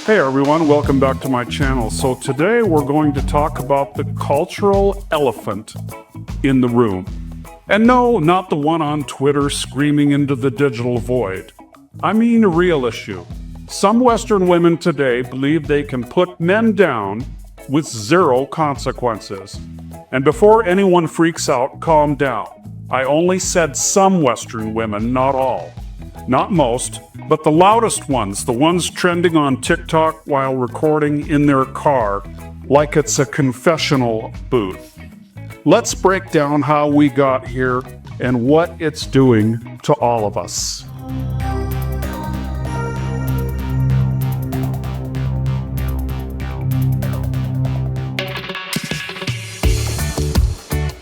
Hey everyone, welcome back to my channel. So today we're going to talk about the cultural elephant in the room. And no, not the one on Twitter screaming into the digital void. I mean a real issue. Some Western women today believe they can put men down with zero consequences. And before anyone freaks out, calm down. I only said some Western women, not all. Not most, but the loudest ones, the ones trending on TikTok while recording in their car, like it's a confessional booth. Let's break down how we got here and what it's doing to all of us.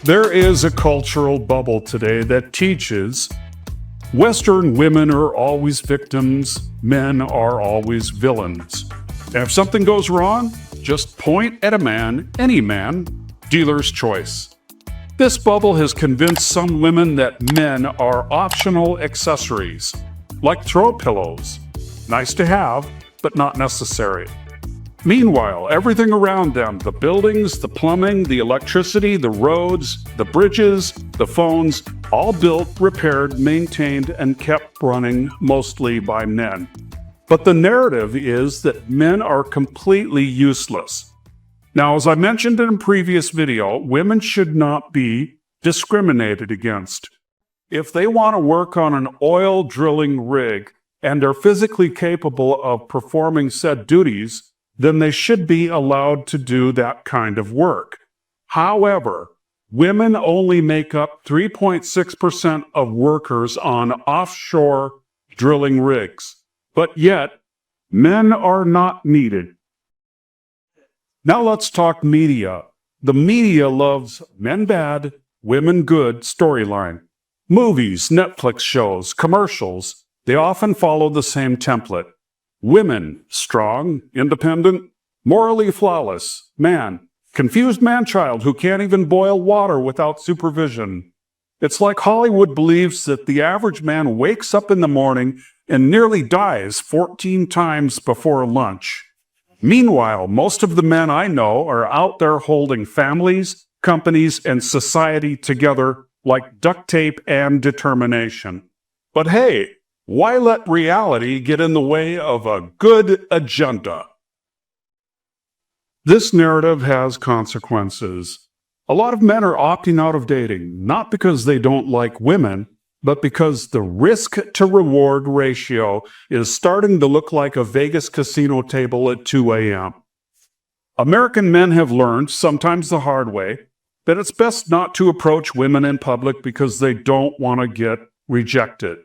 There is a cultural bubble today that teaches Western women are always victims, men are always villains. And if something goes wrong, just point at a man, any man, dealer's choice. This bubble has convinced some women that men are optional accessories, like throw pillows. Nice to have, but not necessary. Meanwhile, everything around them, the buildings, the plumbing, the electricity, the roads, the bridges, the phones, all built, repaired, maintained, and kept running mostly by men. But the narrative is that men are completely useless. Now, as I mentioned in a previous video, women should not be discriminated against. If they want to work on an oil drilling rig and are physically capable of performing said duties, then they should be allowed to do that kind of work. However, women only make up 3.6% of workers on offshore drilling rigs, but yet men are not needed. Now let's talk media. The media loves men bad, women good storyline. Movies, Netflix shows, commercials, they often follow the same template. Women, strong, independent, morally flawless. Man, confused man-child who can't even boil water without supervision. It's like Hollywood believes that the average man wakes up in the morning and nearly dies 14 times before lunch. Meanwhile, most of the men I know are out there holding families, companies, and society together like duct tape and determination. But hey, why let reality get in the way of a good agenda? This narrative has consequences. A lot of men are opting out of dating, not because they don't like women, but because the risk-to-reward ratio is starting to look like a Vegas casino table at 2 a.m. American men have learned, sometimes the hard way, that it's best not to approach women in public because they don't want to get rejected.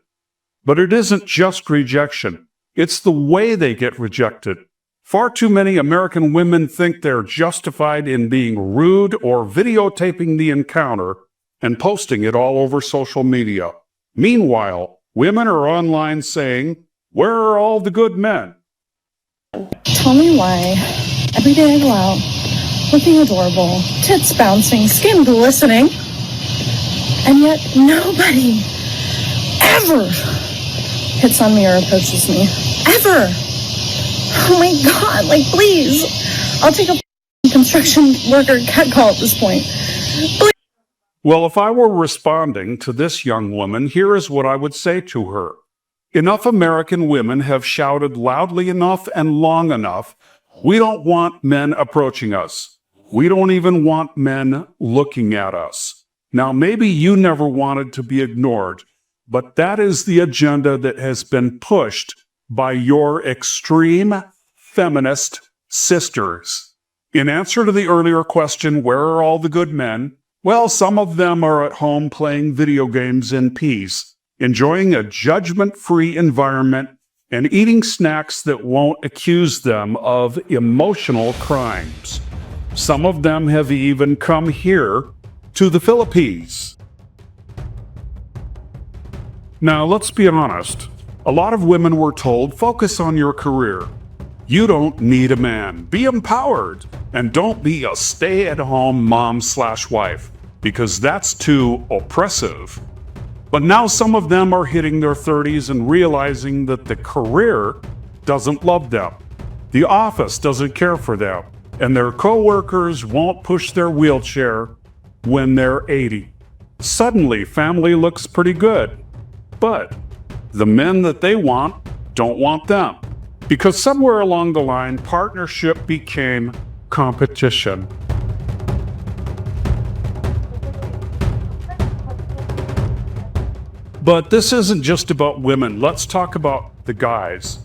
But it isn't just rejection. It's the way they get rejected. Far too many American women think they're justified in being rude or videotaping the encounter and posting it all over social media. Meanwhile, women are online saying, "Where are all the good men?" Tell me why every day I go out looking adorable, tits bouncing, skin glistening, and yet nobody ever hits on me or approaches me. Ever. Oh my God, like please. I'll take a construction worker catcall at this point. Please. Well, if I were responding to this young woman, here is what I would say to her. Enough American women have shouted loudly enough and long enough. We don't want men approaching us. We don't even want men looking at us. Now, maybe you never wanted to be ignored, but that is the agenda that has been pushed by your extreme feminist sisters. In answer to the earlier question, where are all the good men? Well, some of them are at home playing video games in peace, enjoying a judgment-free environment and eating snacks that won't accuse them of emotional crimes. Some of them have even come here to the Philippines. Now, let's be honest. A lot of women were told, focus on your career. You don't need a man. Be empowered. And don't be a stay-at-home mom/wife, because that's too oppressive. But now some of them are hitting their 30s and realizing that the career doesn't love them. The office doesn't care for them, and their coworkers won't push their wheelchair when they're 80. Suddenly, family looks pretty good. But the men that they want don't want them. Because somewhere along the line, partnership became competition. But this isn't just about women. Let's talk about the guys.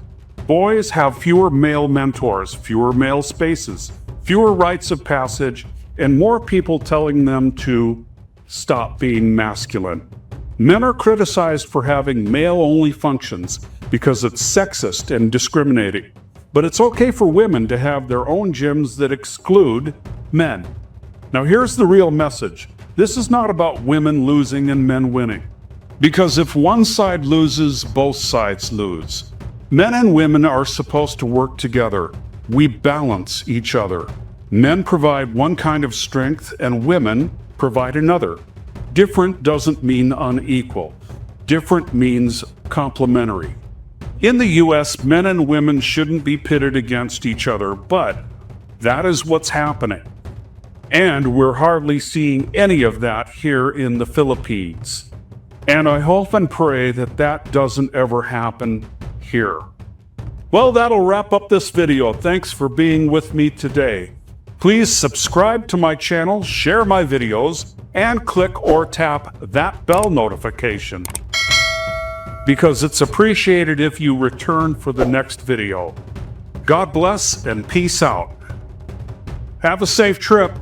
Boys have fewer male mentors, fewer male spaces, fewer rites of passage, and more people telling them to stop being masculine. Men are criticized for having male-only functions because it's sexist and discriminating. But it's okay for women to have their own gyms that exclude men. Now here's the real message. This is not about women losing and men winning. Because if one side loses, both sides lose. Men and women are supposed to work together. We balance each other. Men provide one kind of strength and women provide another. Different doesn't mean unequal. Different means complementary. In the US, men and women shouldn't be pitted against each other, but that is what's happening. And we're hardly seeing any of that here in the Philippines. And I hope and pray that that doesn't ever happen here. Well, that'll wrap up this video. Thanks for being with me today. Please subscribe to my channel, share my videos, and click or tap that bell notification, because it's appreciated if you return for the next video. God bless and peace out. Have a safe trip.